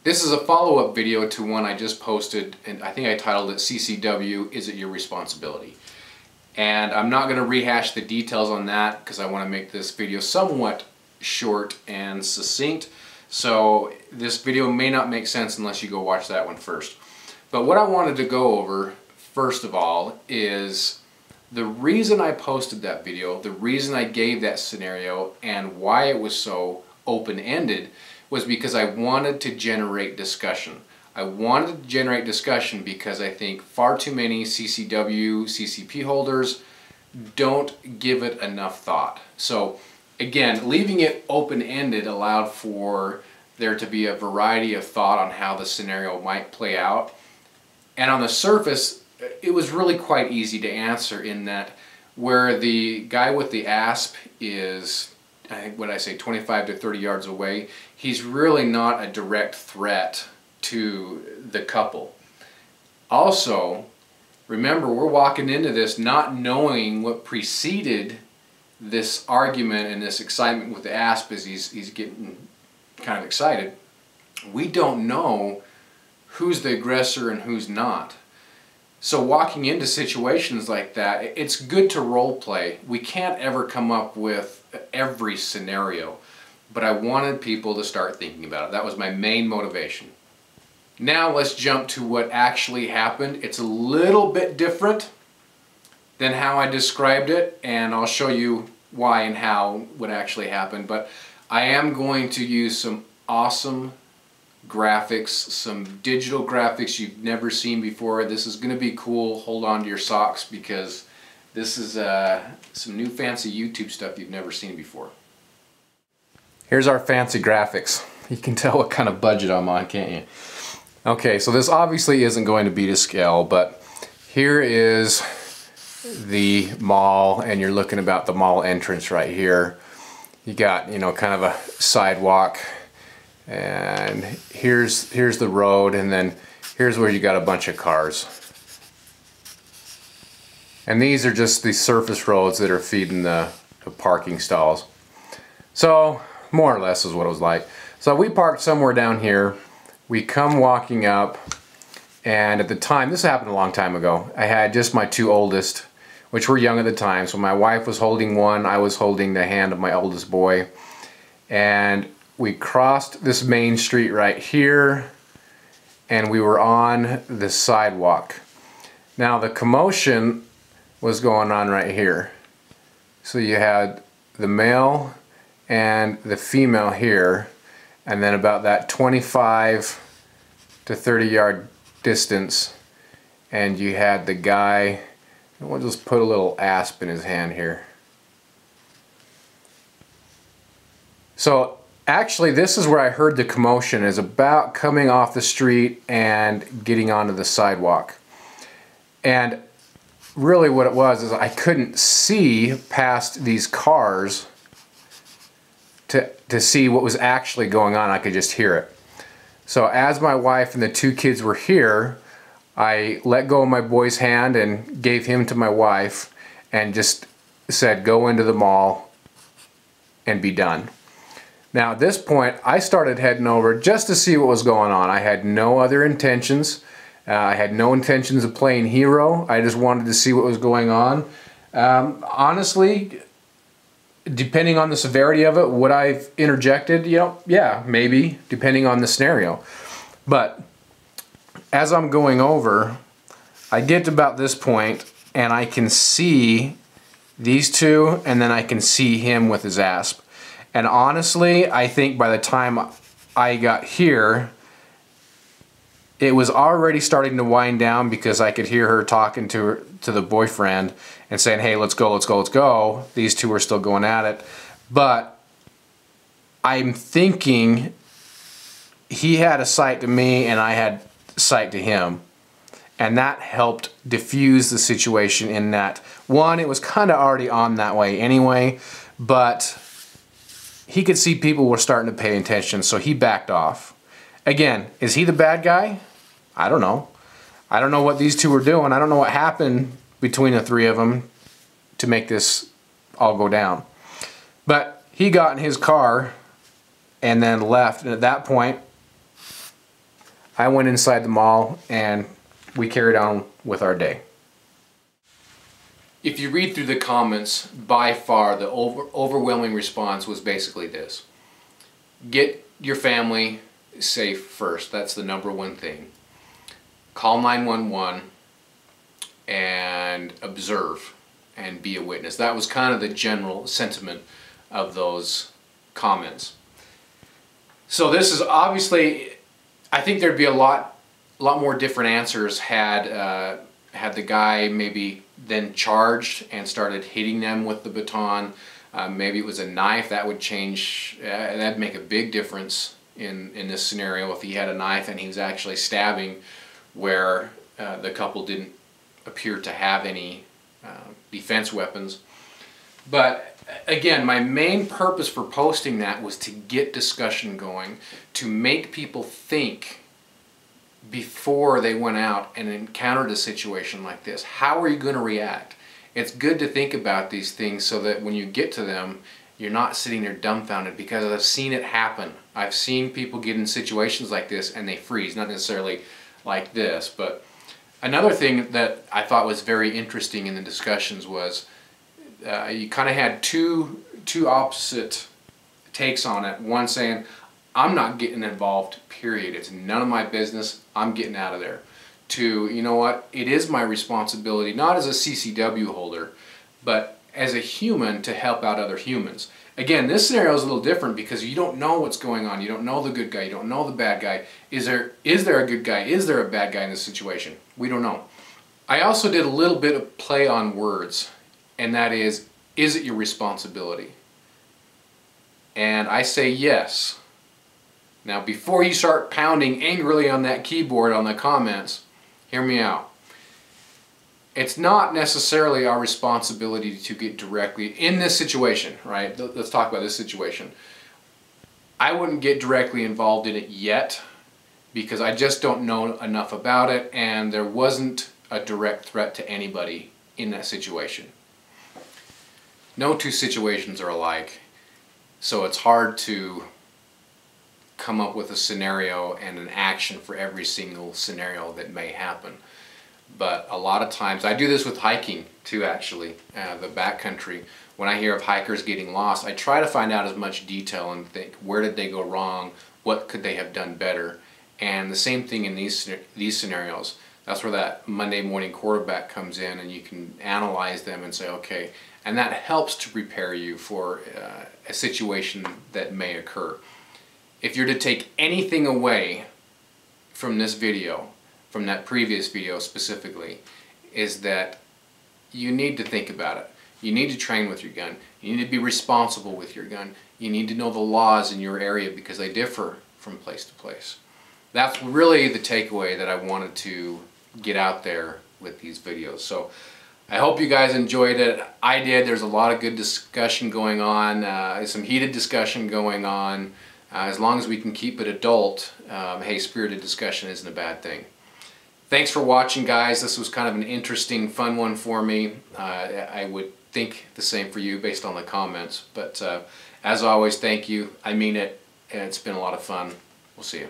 This is a follow-up video to one I just posted, and I think I titled it CCW, Is It Your Responsibility? And I'm not going to rehash the details on that because I want to make this video somewhat short and succinct. So this video may not make sense unless you go watch that one first. But what I wanted to go over, first of all, is the reason I posted that video, the reason I gave that scenario, and why it was so open-ended was because I wanted to generate discussion. I wanted to generate discussion because I think far too many CCW, CCP holders don't give it enough thought. So again, leaving it open-ended allowed for there to be a variety of thought on how the scenario might play out. And on the surface, it was really quite easy to answer in that where the guy with the ASP is, I think what I say, 25 to 30 yards away, he's really not a direct threat to the couple. Also, remember, we're walking into this not knowing what preceded this argument and this excitement with the ASP as he's getting kind of excited. We don't know who's the aggressor and who's not. So walking into situations like that, it's good to role play. We can't ever come up with every scenario, but I wanted people to start thinking about it. That was my main motivation. Now let's jump to what actually happened. It's a little bit different than how I described it, and I'll show you why and how what actually happened. But I am going to use some awesome graphics, some digital graphics you've never seen before. This is going to be cool. Hold on to your socks because this is some new fancy YouTube stuff you've never seen before. Here's our fancy graphics. You can tell what kind of budget I'm on, can't you? Okay, so this obviously isn't going to be to scale, but here is the mall, and you're looking about the mall entrance right here. You got, you know, kind of a sidewalk, and here's the road, and then here's where you got a bunch of cars. And these are just the surface roads that are feeding the parking stalls. So more or less is what it was like. So we parked somewhere down here. We come walking up, and at the time, this happened a long time ago, I had just my two oldest, which were young at the time. So my wife was holding one, I was holding the hand of my oldest boy. And we crossed this main street right here, and we were on the sidewalk. Now the commotion was going on right here. So you had the male and the female here, and then about that 25 to 30 yard distance, and you had the guy, we'll just put a little asp in his hand here. So actually this is where I heard the commotion, is about coming off the street and getting onto the sidewalk. And really what it was is I couldn't see past these cars to see what was actually going on. I could just hear it. So as my wife and the two kids were here, I let go of my boy's hand and gave him to my wife and just said, go into the mall and be done. Now at this point I started heading over just to see what was going on. I had no other intentions. I had no intentions of playing hero. I just wanted to see what was going on. Honestly, depending on the severity of it, would I have interjected? You know, yeah, maybe, depending on the scenario. But as I'm going over, I get to about this point, and I can see these two, and then I can see him with his asp. And honestly, I think by the time I got here, it was already starting to wind down because I could hear her talking to the boyfriend and saying, hey, let's go, let's go, let's go. These two are still going at it. But I'm thinking he had a sight to me and I had sight to him. And that helped diffuse the situation in that, one, it was kind of already on that way anyway, but he could see people were starting to pay attention, so he backed off. Again, is he the bad guy? I don't know. I don't know what these two were doing. I don't know what happened between the three of them to make this all go down. But he got in his car and then left. And at that point, I went inside the mall and we carried on with our day. If you read through the comments, by far the overwhelming response was basically this: get your family safe first. That's the #1 thing. Call 911 and observe and be a witness. That was kind of the general sentiment of those comments. So this is obviously, I think there'd be a lot more different answers had the guy maybe then charged and started hitting them with the baton. Maybe it was a knife. That would change, that'd make a big difference in this scenario if he had a knife and he was actually stabbing where the couple didn't appear to have any defense weapons. But again, my main purpose for posting that was to get discussion going, to make people think before they went out and encountered a situation like this. How are you going to react? It's good to think about these things so that when you get to them, you're not sitting there dumbfounded, because I've seen it happen. I've seen people get in situations like this and they freeze, not necessarily like this. But another thing that I thought was very interesting in the discussions was you kind of had two opposite takes on it. One saying, I'm not getting involved, period. It's none of my business. I'm getting out of there. To, you know what, it is my responsibility, not as a CCW holder, but as a human, to help out other humans. Again, this scenario is a little different because you don't know what's going on. You don't know the good guy. You don't know the bad guy. Is there a good guy? Is there a bad guy in this situation? We don't know. I also did a little bit of play on words, and that is it your responsibility? And I say yes. Now, before you start pounding angrily on that keyboard on the comments, hear me out. It's not necessarily our responsibility to get directly in this situation, right? Let's talk about this situation. I wouldn't get directly involved in it yet because I just don't know enough about it, and there wasn't a direct threat to anybody in that situation. No two situations are alike, so it's hard to come up with a scenario and an action for every single scenario that may happen. But a lot of times, I do this with hiking too, actually, the backcountry. When I hear of hikers getting lost, I try to find out as much detail and think, where did they go wrong? What could they have done better? And the same thing in these scenarios. That's where that Monday morning quarterback comes in, and you can analyze them and say, okay, and that helps to prepare you for a situation that may occur. If you're to take anything away from this video, from that previous video specifically, is that you need to think about it. You need to train with your gun. You need to be responsible with your gun. You need to know the laws in your area because they differ from place to place. That's really the takeaway that I wanted to get out there with these videos. So I hope you guys enjoyed it. I did. There's a lot of good discussion going on, some heated discussion going on. As long as we can keep it adult, hey, spirited discussion isn't a bad thing. Thanks for watching, guys. This was kind of an interesting, fun one for me. I would think the same for you based on the comments. But as always, thank you. I mean it, and it's been a lot of fun. We'll see you.